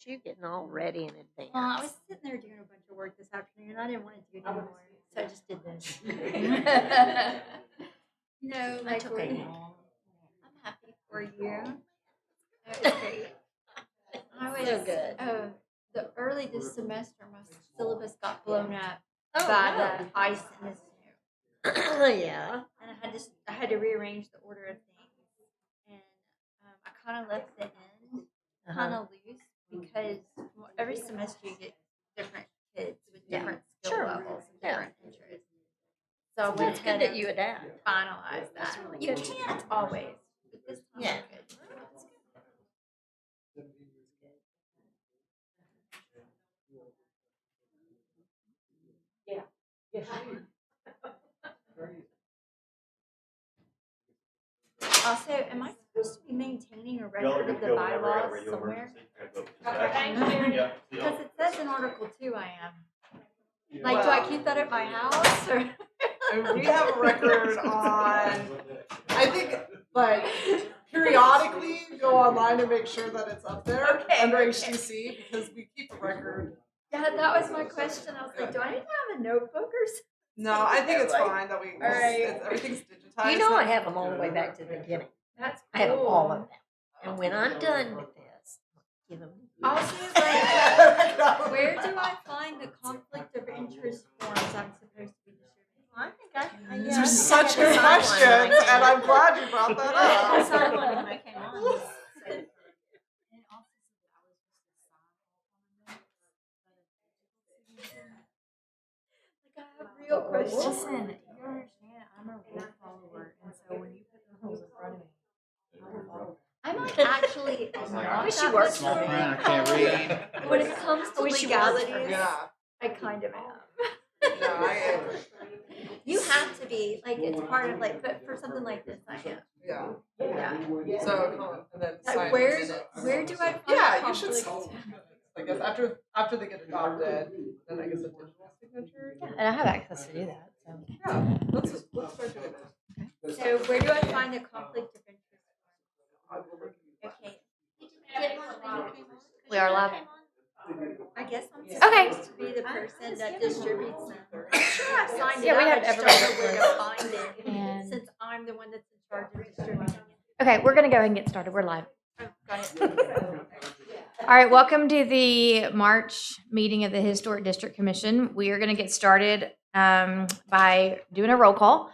you getting all ready in advance. Well, I was sitting there doing a bunch of work this afternoon, and I didn't want to do it anymore, so I just did this. No, like That's okay. I'm happy for you. It was great. I was So good. early this semester, my syllabus got blown up Oh, by no. the ice and the snow, Yeah. and I had to rearrange the order of things, and I kind of left the end kind of loose because every semester you get different kids with different skill Sure. levels and Yeah. different interests. So I went That's ahead good that and you adapt. finalized that. really You good. can't always, but this time Yeah. I could. Also, am I supposed to be maintaining a record of the bylaws somewhere? Because it says in Article 2 I am. Like, do I keep that at my house? Or? And we have a record on, I think, like, periodically go online and make sure that it's up there under HTC because we keep a record. Yeah, that was my question. I was like, do I need to have a notebook or something? No, I think it's fine that we, everything's digitized. You know I have them all the way back to the beginning. That's cool. I have all of them. And when I'm done with this, give them. Also, like, where do I find the conflict of interest forms I'm supposed to be distributing? I think These are such good questions, and I'm glad you brought that I up. saw one when I came on. Like, I have real questions. Listen, you understand, I'm a rule follower, and so when you put the rules in front of me, I will follow them. I'm like actually not Wish that you were much small of a print, rule I can't follower. read. When it comes to Wish you were. legalities, Yeah, I kind of am. no, I am. You have to be, like, it's part of, like, but for something like this, I am. Yeah. Yeah. So, and then sign Like, the where minutes. do I find Yeah, you should conflict? sign the minutes. I guess after they get adopted, then I guess a digital signature. And I have access to do that, so. Yeah, let's start doing that. So where do I find the conflict of interest? I will look at Okay. We are live. I guess I'm Okay. supposed to be the person that distributes them. I'm sure I've signed it Yeah, we up. have I just don't know everybody where to find it And- since I'm the one that's in charge of distributing it. Okay, we're gonna go ahead and get started. We're live. Oh, got it. All right, welcome to the March meeting of the Historic District Commission. We are gonna get started by doing a roll call.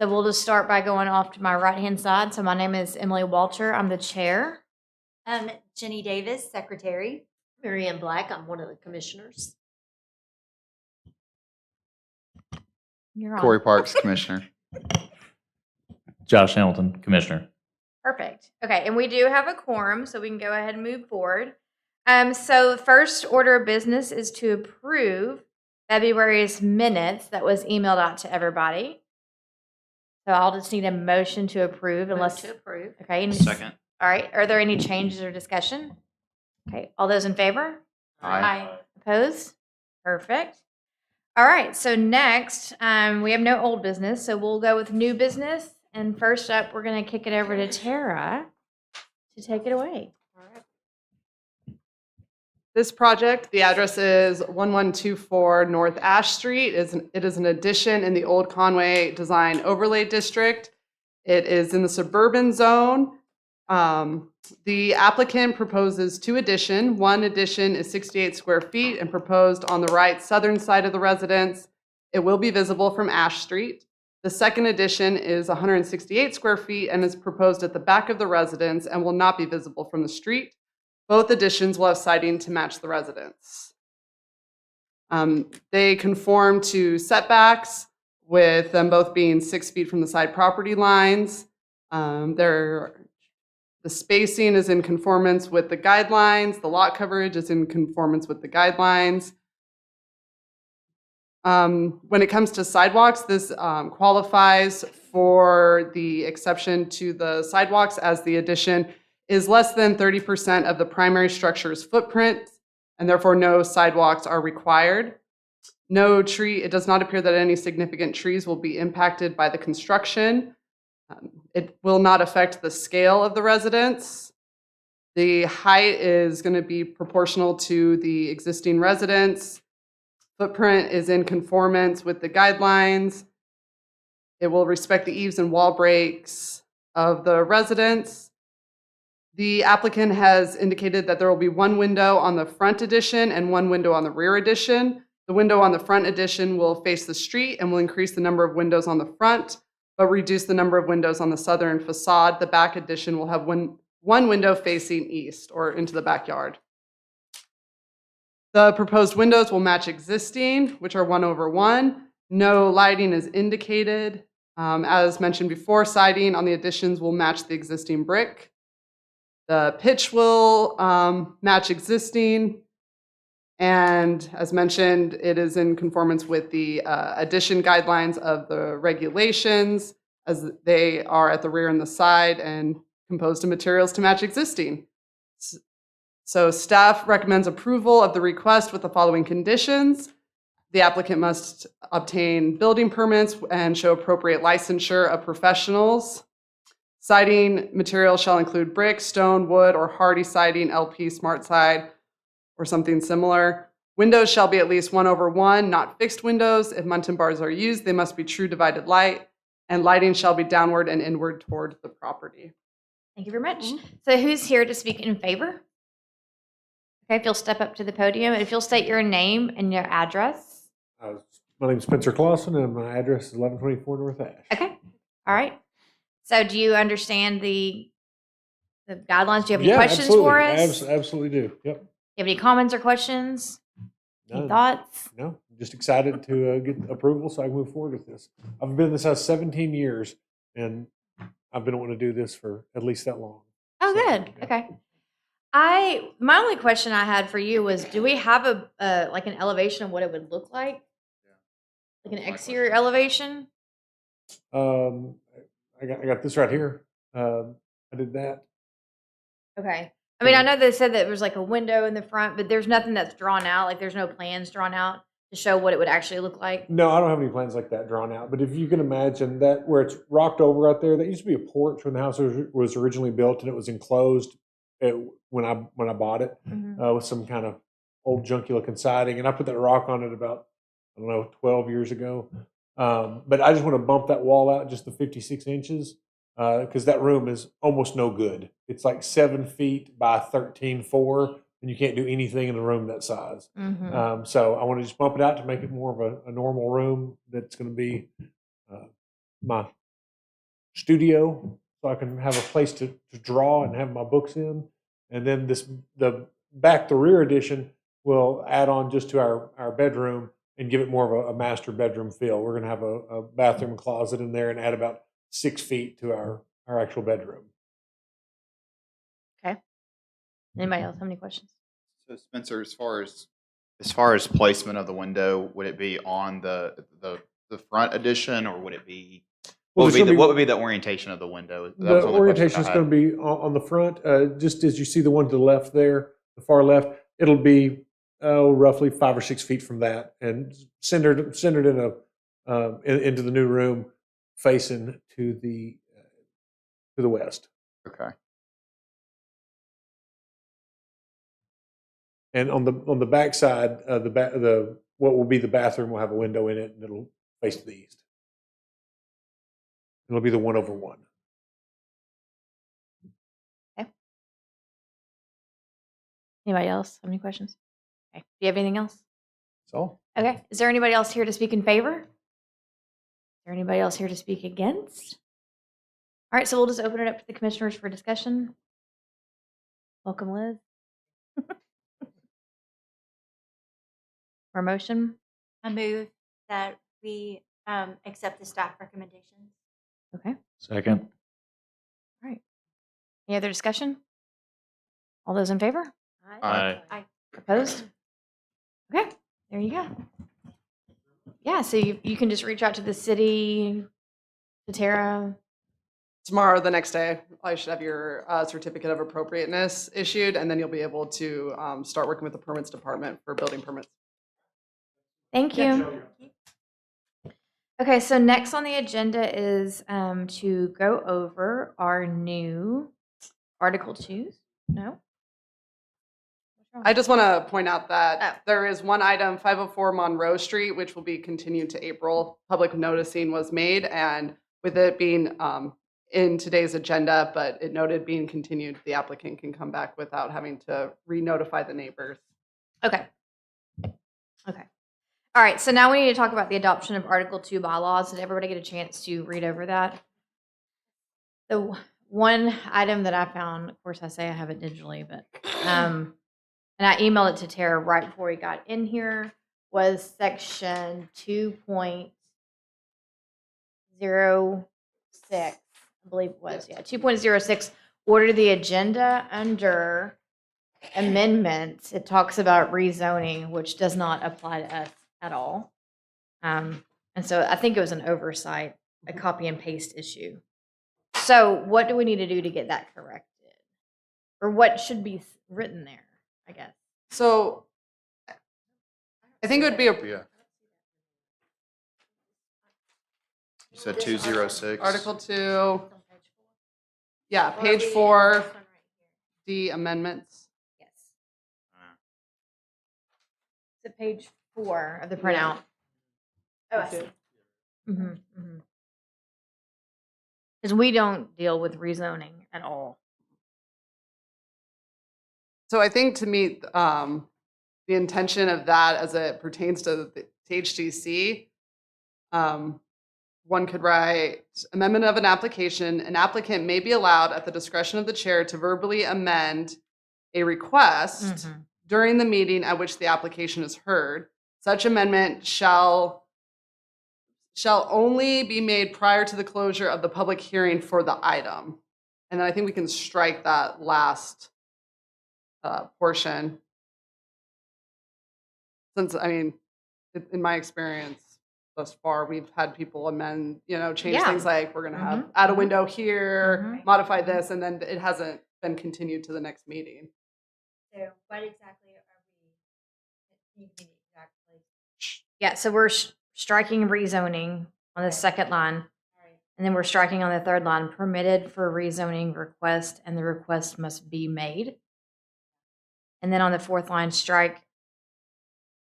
So we'll just start by going off to my right-hand side. So my name is Emily Walter. I'm the chair. Jenny Davis, secretary. Mary Ann Black, I'm one of the commissioners. You're on. Corey Parks, Commissioner. Josh Hamilton, Commissioner. Perfect. Okay, and we do have a quorum, so we can go ahead and move forward. So the first order of business is to approve February's minutes that was emailed out to everybody. So I'll just need a motion to approve unless. Move to approve. Okay. and- Second. All right. Are there any changes or discussion? Okay. All those in favor? Aye. Opposed? Perfect. All right. So next, we have no old business, so we'll go with new business. And first up, we're going to kick it over to Tara to take it away. This project, the address is 1124 North Ash Street. It is an addition in the old Conway Design Overlay District. It is in the suburban zone. The applicant proposes two additions. One addition is 68 square feet and proposed on the right southern side of the residence. It will be visible from Ash Street. The second addition is 168 square feet and is proposed at the back of the residence and will not be visible from the street. Both additions will have siding to match the residence. They conform to setbacks, with them both being 6 feet from the side property lines. The spacing is in conformance with the guidelines. The lot coverage is in conformance with the guidelines. When it comes to sidewalks, this qualifies for the exception to the sidewalks as the addition is less than 30% of the primary structure's footprint, and therefore no sidewalks are required. It does not appear that any significant trees will be impacted by the construction. It will not affect the scale of the residence. The height is going to be proportional to the existing residence. Footprint is in conformance with the guidelines. It will respect the eaves and wall breaks of the residence. The applicant has indicated that there will be one window on the front addition and one window on the rear addition. The window on the front addition will face the street and will increase the number of windows on the front, but reduce the number of windows on the southern facade. The back addition will have one window facing east or into the backyard. The proposed windows will match existing, which are 1/1. No lighting is indicated. As mentioned before, siding on the additions will match the existing brick. The pitch will match existing. And as mentioned, it is in conformance with the addition guidelines of the regulations, as they are at the rear and the side and composed of materials to match existing. So staff recommends approval of the request with the following conditions. The applicant must obtain building permits and show appropriate licensure of professionals. Siding material shall include brick, stone, wood, or hardy siding, LP, smart side, or something similar. Windows shall be at least 1/1, not fixed windows. If muntin bars are used, they must be true divided light, and lighting shall be downward and inward toward the property. Thank you very much. So who's here to speak in favor? Okay, if you'll step up to the podium, and if you'll state your name and your address. My name is Spencer Clausen, and my address is 1124 North Ash. Okay, all right. So do you understand the guidelines? Do you have any questions absolutely. for us? Absolutely do. Yep. You have any comments or questions? Any None. thoughts? No, just excited to get approval so I can move forward with this. I've been in this house 17 years, and I've been wanting to do this for at least that long. Oh, So, good. yeah. Okay. My only question I had for you was, do we have a like an elevation of what it would look like? Like an exterior elevation? I got this right here. I did that. Okay. I mean, I know they said that there was like a window in the front, but there's nothing that's drawn out. Like there's no plans drawn out to show what it would actually look like. No, I don't have any plans like that drawn out. But if you can imagine that where it's rocked over out there, that used to be a porch when the house was originally built, and it was enclosed when I bought it with some kind of old junky looking siding, and I put that rock on it about 12 years ago. But I just want to bump that wall out just the 56 inches because that room is almost no good. It's like 7 feet by 13.4, and you can't do anything in a room that size. So I want to just bump it out to make it more of a normal room that's going to be my studio, so I can have a place to draw and have my books in. And then the rear addition will add on just to our bedroom and give it more of a master bedroom feel. We're going to have a bathroom and closet in there and add about 6 feet to our actual bedroom. Okay. Anybody else have any questions? So Spencer, as far as placement of the window, would it be on the front addition, or would it be what would be the orientation of the window? The orientation is going to be on the front, just as you see the one to the left there, the far left. It'll be roughly 5 or 6 feet from that, and centered in into the new room, facing to the west. Okay. And on the back side, what will be the bathroom will have a window in it, and it'll face to the east. It'll be the 1/1. Okay. Anybody else have any questions? Okay. Do you have anything else? That's all. Okay. Is there anybody else here to speak in favor? Is there anybody else here to speak against? All right, so we'll just open it up to the commissioners for discussion. Welcome, Liz. For motion? I move that we accept the staff recommendations. Okay. Second. All right. Any other discussion? All those in favor? Aye. Opposed? Okay, there you go. Yeah, so you can just reach out to the city, to Tara. Tomorrow, the next day, I should have your certificate of appropriateness issued, and then you'll be able to start working with the permits department for building permits. Thank you. Okay, so next on the agenda is to go over our new Article 2s. No? What's wrong? I just want to point out that Oh. there is one item, 504 Monroe Street, which will be continued to April. Public noticing was made, and with it being in today's agenda, but it noted being continued, the applicant can come back without having to re-notify the neighbors. Okay. Okay. All right, so now we need to talk about the adoption of Article 2 bylaws. Did everybody get a chance to read over that? The one item that I found, of course, I say I have it digitally, but and I emailed it to Tara right before we got in here, was section 2.06, I believe it was, yeah, 2.06, order the agenda under amendments. It talks about rezoning, which does not apply to us at all. And so I think it was an oversight, a copy and paste issue. So what do we need to do to get that corrected? Or what should be written there, I guess? So I think it would be a Yeah. You said 206. Article 2, yeah, page 4, the amendments. Yes. It's page 4 of the printout. Oh, I see. Because we don't deal with rezoning at all. So I think to meet the intention of that as it pertains to the HDC, one could write amendment of an application. An applicant may be allowed at the discretion of the chair to verbally amend a request during the meeting at which the application is heard. Such amendment shall only be made prior to the closure of the public hearing for the item. And then I think we can strike that last portion. Since, I mean, in my experience thus far, we've had people amend, change Yeah. things like we're going to have add a window here, modify this, and then it hasn't been continued to the next meeting. So what exactly are we? Exactly. Yeah, so we're striking rezoning on the second line. All right. And then we're striking on the third line, permitted for rezoning request, and the request must be made. And then on the fourth line, strike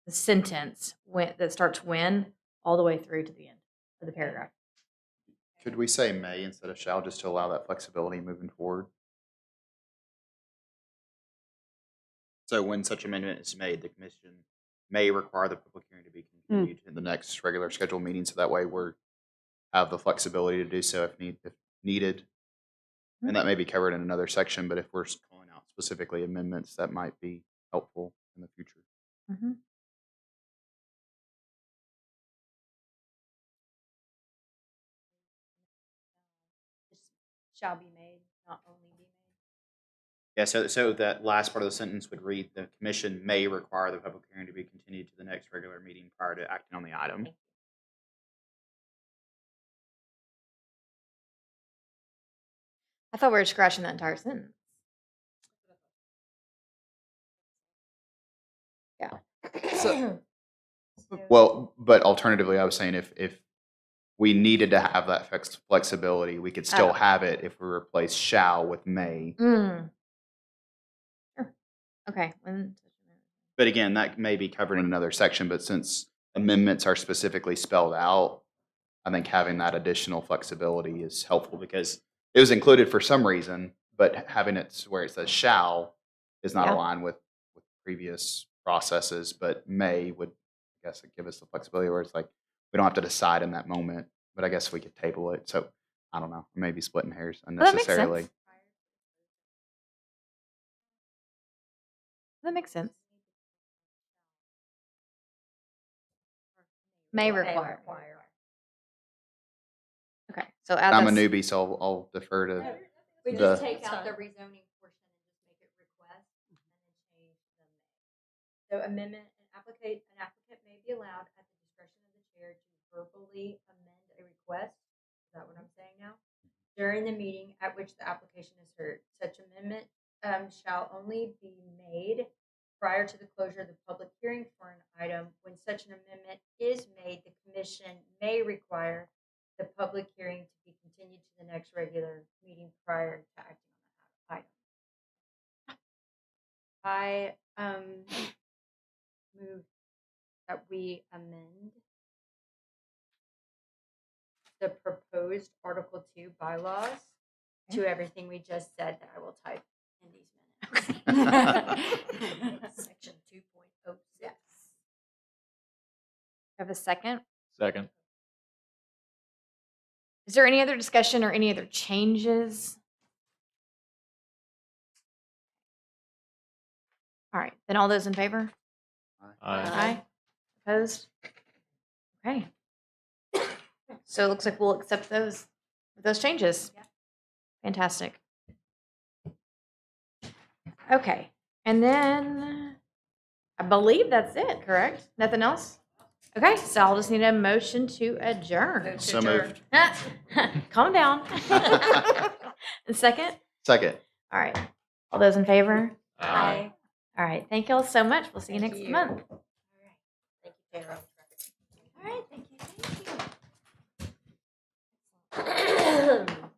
the sentence that starts when all the way through to the end of the paragraph. Could we say may instead of shall, just to allow that flexibility moving forward? So when such amendment is made, the commission may require the public hearing to be continued in the next regular scheduled meeting, so that way we're have the flexibility to do so if needed. And that may be covered in another section, but if we're calling out specifically amendments, that might be helpful in the future. Shall be made, not only be made. Yeah, so that last part of the sentence would read, the commission may require the public hearing to be continued to the next regular meeting prior to acting on the item. I thought we were scratching that entire sentence. Yeah. So, Well, but alternatively, I was saying if we needed to have that flexibility, we could still have it if we replace shall with may. Sure. Okay. But again, that may be covered in another section, but since amendments are specifically spelled out, I think having that additional flexibility is helpful because it was included for some reason, but having it where it says shall is not aligned with previous processes, but may would, I guess, give us the flexibility where it's like we don't have to decide in that moment, but I guess we could table it. So I don't know, maybe splitting hairs unnecessarily. That makes sense. May require. Okay, so add I'm a this- newbie, so I'll defer to We the- just take out the rezoning portion and just make it request and then change the may. So amendment, an applicant may be allowed at the discretion of the chair to verbally amend a request. Is that what I'm saying now? During the meeting at which the application is heard. Such amendment shall only be made prior to the closure of the public hearing for an item. When such an amendment is made, the commission may require the public hearing to be continued to the next regular meeting prior to acting on that item. I move that we amend the proposed Article 2 bylaws to everything we just said that I will type in these minutes. Section 2.06. Have a second? Second. Is there any other discussion or any other changes? All right, then all those in favor? Aye. Opposed? Okay. So it looks like we'll accept those changes. Yeah. Fantastic. Okay, and then I believe that's it, correct? Nothing else? Okay, so I'll just need a motion to adjourn. So moved. Calm down. And second? Second. All right. All those in favor? Aye. All right. Thank you all so much. We'll see you Thank next you. month. Thank you, Tara. All right, thank you. Thank you.